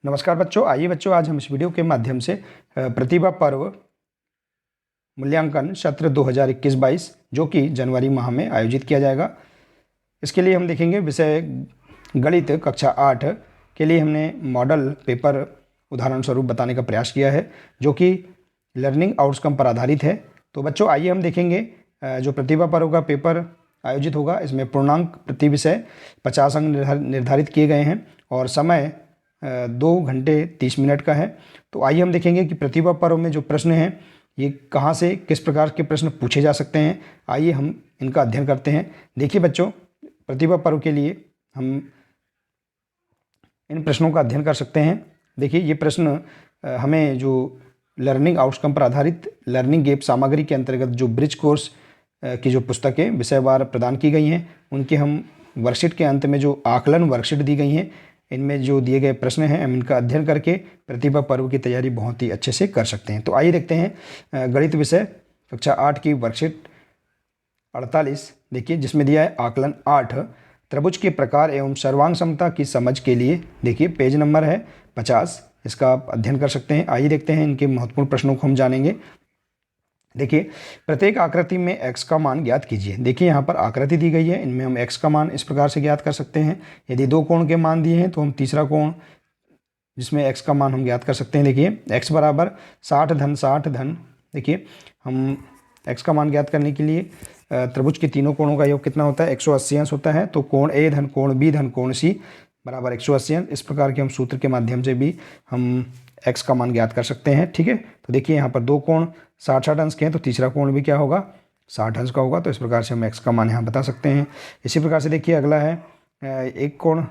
नमस्कार बच्चों, आइए बच्चों आज हम इस वीडियो के माध्यम से प्रतिभा पर्व मूल्यांकन सत्र 2021-22 जो कि जनवरी माह में आयोजित किया जाएगा। इसके लिए हम देखेंगे विषय गणित कक्षा 8 के लिए हमने मॉडल पेपर उदाहरण स्वरूप बताने का प्रयास किया है जो कि लर्निंग आउटकम पर आधारित है। तो बच्चों आइए हम देखेंगे जो प्रतिभा पर्व का पेपर आयोजित होगा इसमें पूर्णांक प्रति विषय 50 अंक निर्धारित किए गए हैं और समय 2 घंटे 30 मिनट का है। तो आइए हम देखेंगे कि प्रतिभा पर्व में जो प्रश्न हैं ये कहाँ से किस प्रकार के प्रश्न पूछे जा सकते हैं। आइए हम इनका अध्ययन करते हैं। देखिए बच्चों, प्रतिभा पर्व के लिए हम इन प्रश्नों का अध्ययन कर सकते हैं। देखिए ये प्रश्न हमें जो लर्निंग आउटकम पर आधारित लर्निंग गैप सामग्री के अंतर्गत जो ब्रिज कोर्स की जो पुस्तकें विषयवार प्रदान की गई हैं उनके हम वर्कशीट के अंत में जो आकलन वर्कशीट दी गई हैं इनमें जो दिए गए प्रश्न हैं हम इनका अध्ययन करके प्रतिभा पर्व की तैयारी बहुत ही अच्छे से कर सकते हैं। तो आइए देखते हैं गणित विषय कक्षा 8 की वर्कशीट 48 देखिए जिसमें दिया है आकलन 8 त्रिभुज के प्रकार एवं सर्वांग समता की समझ के लिए। देखिए पेज नंबर है 50, इसका आप अध्ययन कर सकते हैं। आइए देखते हैं इनके महत्वपूर्ण प्रश्नों को हम जानेंगे। देखिए प्रत्येक आकृति में x का मान ज्ञात कीजिए। देखिए यहाँ पर आकृति दी गई है, इनमें हम x का मान इस प्रकार से ज्ञात कर सकते हैं। यदि दो कोण के मान दिए हैं तो हम तीसरा कोण जिसमें x का मान हम ज्ञात कर सकते हैं। देखिए x बराबर 60 धन 60 धन। देखिए हम x का मान ज्ञात करने के लिए त्रिभुज के तीनों कोणों का योग कितना होता है 180 अंश होता है। तो कोण A धन कोण B धन कोण C बराबर 180 अंश। इस प्रकार के हम सूत्र के माध्यम से भी हम x का मान ज्ञात कर सकते हैं। ठीक है, तो देखिए यहाँ पर दो कोण 60-60 अंश के हैं तो तीसरा कोण भी क्या होगा 60 अंश का होगा। तो इस प्रकार से हम x का मान यहाँ बता सकते हैं। इसी प्रकार से देखिए अगला है एक कोण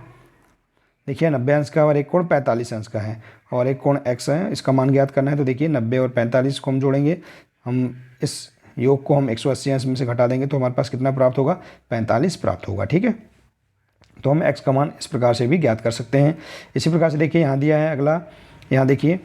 देखिए 90 अंश का और एक कोण 45 अंश का है और एक कोण x है, इसका मान ज्ञात करना है। तो देखिए 90 और 45 को हम जोड़ेंगे, हम इस योग को हम 180 अंश में से घटा देंगे तो हमारे पास कितना प्राप्त होगा 45 प्राप्त होगा। ठीक है, तो हम x का मान इस प्रकार से भी ज्ञात कर सकते हैं। इसी प्रकार से देखिए यहाँ दिया है अगला, यहाँ देखिए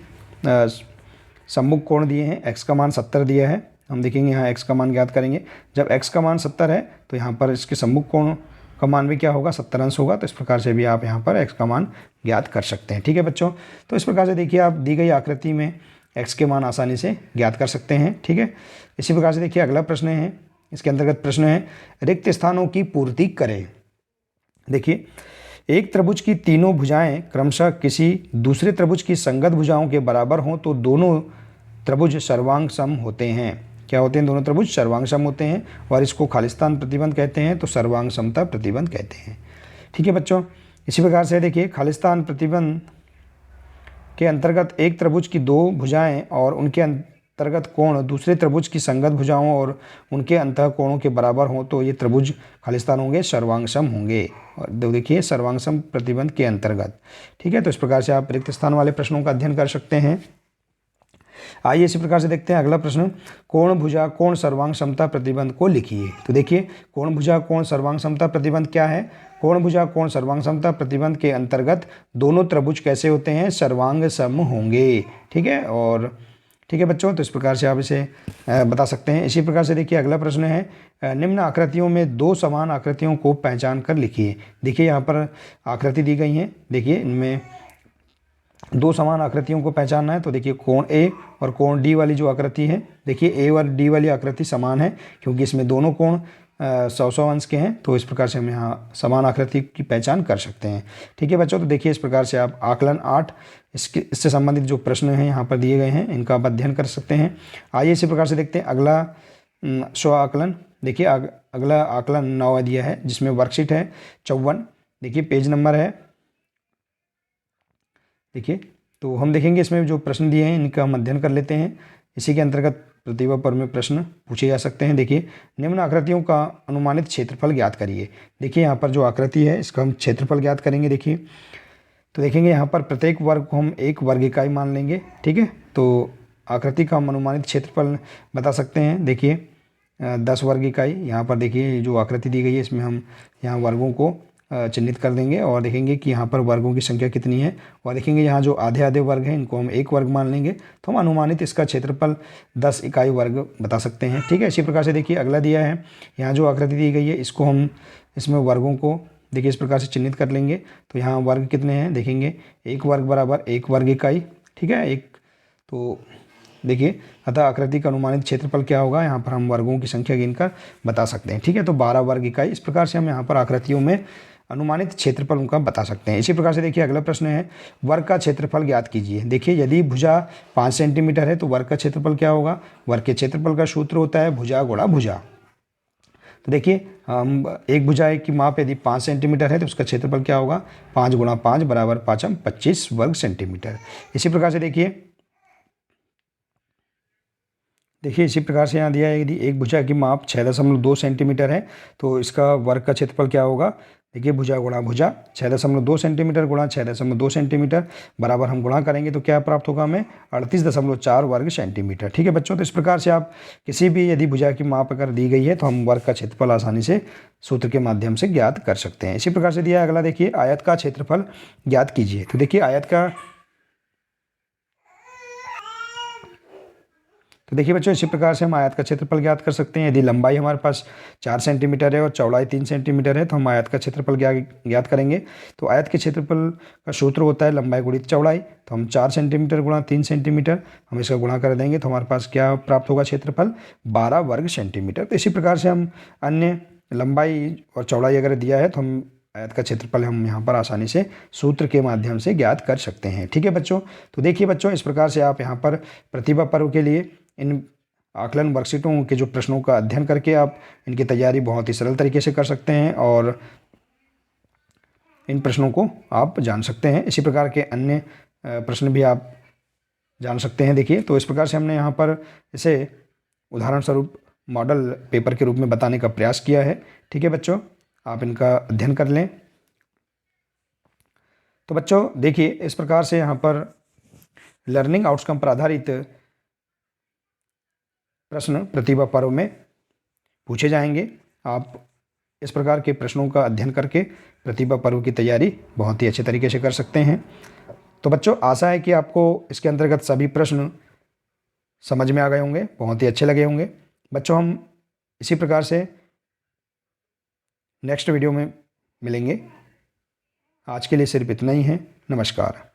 सम्मुख कोण दिए हैं, x का मान 70 दिया है। हम देखेंगे यहाँ x का मान ज्ञात करेंगे। जब x का मान 70 है तो यहाँ पर इसके सम्मुख कोण का मान भी क्या होगा 70 अंश होगा। तो इस प्रकार से भी आप यहाँ पर x का मान ज्ञात कर सकते हैं। ठीक है बच्चों, तो इस प्रकार से देखिए आप दी गई आकृति में x के मान आसानी से ज्ञात कर सकते हैं। ठीक है, इसी प्रकार से देखिए अगला प्रश्न है, इसके अंतर्गत प्रश्न है रिक्त स्थानों की पूर्ति करें। देखिए एक त्रिभुज की तीनों भुजाएं क्रमशः किसी दूसरे त्रिभुज की संगत भुजाओं के बराबर हों तो दोनों त्रिभुज सर्वांग सम होते हैं। क्या होते हैं दोनों त्रिभुज सर्वांग सम होते हैं और इसको खालिस्तान प्रतिबंध कहते हैं, तो सर्वांग समता प्रतिबंध कहते हैं। ठीक है बच्चों, इसी प्रकार से देखिए खालिस्तान प्रतिबंध के अंतर्गत एक त्रिभुज की दो भुजाएं और उनके अंतर्गत कोण दूसरे त्रिभुज की संगत भुजाओं और उनके अंतः कोणों के बराबर हों तो ये त्रिभुज खालिस्तान होंगे, सर्वांग सम होंगे। और देखिए सर्वांग सम प्रतिबंध के अंतर्गत। ठीक है, तो इस प्रकार से आप रिक्त स्थान वाले प्रश्नों का अध्ययन कर सकते हैं। आइए इसी प्रकार से देखते हैं अगला प्रश्न, कोण भुजा कोण सर्वांग समता प्रतिबंध को लिखिए। तो देखिए कोण भुजा कोण सर्वांग समता प्रतिबंध क्या है। कोण भुजा कोण सर्वांग समता प्रतिबंध के अंतर्गत दोनों त्रिभुज कैसे होते हैं सर्वांग सम होंगे। ठीक है, और ठीक है बच्चों, तो इस प्रकार से आप इसे बता सकते हैं। इसी प्रकार से देखिए अगला प्रश्न है निम्न आकृतियों में दो समान आकृतियों को पहचान कर लिखिए। देखिए यहाँ पर आकृति दी गई हैं, देखिए इनमें दो समान आकृतियों को पहचानना है। तो देखिए कोण A और कोण D वाली जो आकृति है, देखिए A और D वाली आकृति समान है क्योंकि इसमें दोनों कोण 100-100 अंश के हैं। तो इस प्रकार से हम यहाँ समान आकृति की पहचान कर सकते हैं। ठीक है बच्चों, तो देखिए इस प्रकार से आप आकलन 8 इससे संबंधित जो प्रश्न हैं यहाँ पर दिए गए हैं इनका आप अध्ययन कर सकते हैं। आइए इसी प्रकार से देखते हैं अगला स्व आकलन। देखिए अगला आकलन 9 दिया है जिसमें वर्कशीट है 54। देखिए पेज नंबर है, देखिए तो हम देखेंगे इसमें जो प्रश्न दिए हैं इनका हम अध्ययन कर लेते हैं। इसी के अंतर्गत प्रतिभा पर्व में प्रश्न पूछे जा सकते हैं। देखिए निम्न आकृतियों का अनुमानित क्षेत्रफल ज्ञात करिए। देखिए यहाँ पर जो आकृति है इसका हम क्षेत्रफल ज्ञात करेंगे। देखिए तो देखेंगे यहाँ पर प्रत्येक वर्ग को हम एक वर्ग इकाई मान लेंगे। ठीक है, तो आकृति का हम अनुमानित क्षेत्रफल बता सकते हैं। देखिए 10 वर्ग इकाई। यहाँ पर देखिए जो आकृति दी गई है इसमें हम यहाँ वर्गों को चिन्हित कर देंगे और देखेंगे कि यहाँ पर वर्गों की संख्या कितनी है और देखेंगे यहाँ जो आधे आधे वर्ग हैं इनको हम एक वर्ग मान लेंगे तो हम अनुमानित इसका क्षेत्रफल 10 इकाई वर्ग बता सकते हैं। ठीक है, इसी प्रकार से देखिए अगला दिया है, यहाँ जो आकृति दी गई है इसको हम इसमें वर्गों को देखिए इस प्रकार से चिन्हित कर लेंगे। तो यहाँ वर्ग कितने हैं देखेंगे, 1 वर्ग बराबर 1 वर्ग इकाई, ठीक है। एक तो देखिए अतः आकृति का अनुमानित क्षेत्रफल क्या होगा, यहाँ पर हम वर्गों की संख्या गिनकर बता सकते हैं, ठीक है। तो 12 वर्ग इकाई, इस प्रकार से हम यहाँ पर आकृतियों में अनुमानित क्षेत्रफल उनका बता सकते हैं। इसी प्रकार से देखिए अगला प्रश्न है, वर्ग का क्षेत्रफल ज्ञात कीजिए। देखिए यदि भुजा 5 सेंटीमीटर है तो वर्ग का क्षेत्रफल क्या होगा, वर्ग के क्षेत्रफल का सूत्र होता है भुजा गुणा भुजा। तो देखिए हम एक भुजा की माप यदि 5 सेंटीमीटर है तो उसका क्षेत्रफल क्या होगा, 5 गुणा 5 बराबर 5 25 वर्ग सेंटीमीटर। इसी प्रकार से देखिए इसी प्रकार से यहाँ दिया है, यदि एक भुजा की माप 6.2 सेंटीमीटर है तो इसका वर्ग का क्षेत्रफल क्या होगा। देखिए भुजा गुणा भुजा, 6.2 सेंटीमीटर गुणा 6.2 सेंटीमीटर बराबर हम गुणा करेंगे तो क्या प्राप्त होगा हमें, 38.4 वर्ग सेंटीमीटर, ठीक है बच्चों। तो इस प्रकार से आप किसी भी यदि भुजा की माप अगर दी गई है तो हम वर्ग का क्षेत्रफल आसानी से सूत्र के माध्यम से ज्ञात कर सकते हैं। इसी प्रकार से दिया है अगला, देखिए आयत का क्षेत्रफल ज्ञात कीजिए। तो देखिए तो देखिए बच्चों इसी प्रकार से हम आयत का क्षेत्रफल ज्ञात कर सकते हैं। यदि लंबाई हमारे पास 4 सेंटीमीटर है और चौड़ाई 3 सेंटीमीटर है तो हम आयत का क्षेत्रफल ज्ञात करेंगे। तो आयत के क्षेत्रफल का सूत्र होता है लंबाई गुणित चौड़ाई। तो हम 4 सेंटीमीटर गुणा 3 सेंटीमीटर हम इसका गुणा कर देंगे तो हमारे पास क्या प्राप्त होगा, क्षेत्रफल 12 वर्ग सेंटीमीटर। तो इसी प्रकार से हम अन्य लंबाई और चौड़ाई अगर दिया है तो हम आयत का क्षेत्रफल हम यहाँ पर आसानी से सूत्र के माध्यम से ज्ञात कर सकते हैं, ठीक है बच्चों। तो देखिए बच्चों इस प्रकार से आप यहाँ पर प्रतिभा पर्व के लिए इन आकलन वर्कशीटों के जो प्रश्नों का अध्ययन करके आप इनकी तैयारी बहुत ही सरल तरीके से कर सकते हैं और इन प्रश्नों को आप जान सकते हैं। इसी प्रकार के अन्य प्रश्न भी आप जान सकते हैं। देखिए तो इस प्रकार से हमने यहाँ पर इसे उदाहरण स्वरूप मॉडल पेपर के रूप में बताने का प्रयास किया है, ठीक है बच्चों। आप इनका अध्ययन कर लें। तो बच्चों देखिए इस प्रकार से यहाँ पर लर्निंग आउटकम पर आधारित प्रश्न प्रतिभा पर्व में पूछे जाएंगे। आप इस प्रकार के प्रश्नों का अध्ययन करके प्रतिभा पर्व की तैयारी बहुत ही अच्छे तरीके से कर सकते हैं। तो बच्चों आशा है कि आपको इसके अंतर्गत सभी प्रश्न समझ में आ गए होंगे, बहुत ही अच्छे लगे होंगे। बच्चों हम इसी प्रकार से नेक्स्ट वीडियो में मिलेंगे। आज के लिए सिर्फ इतना ही है। नमस्कार।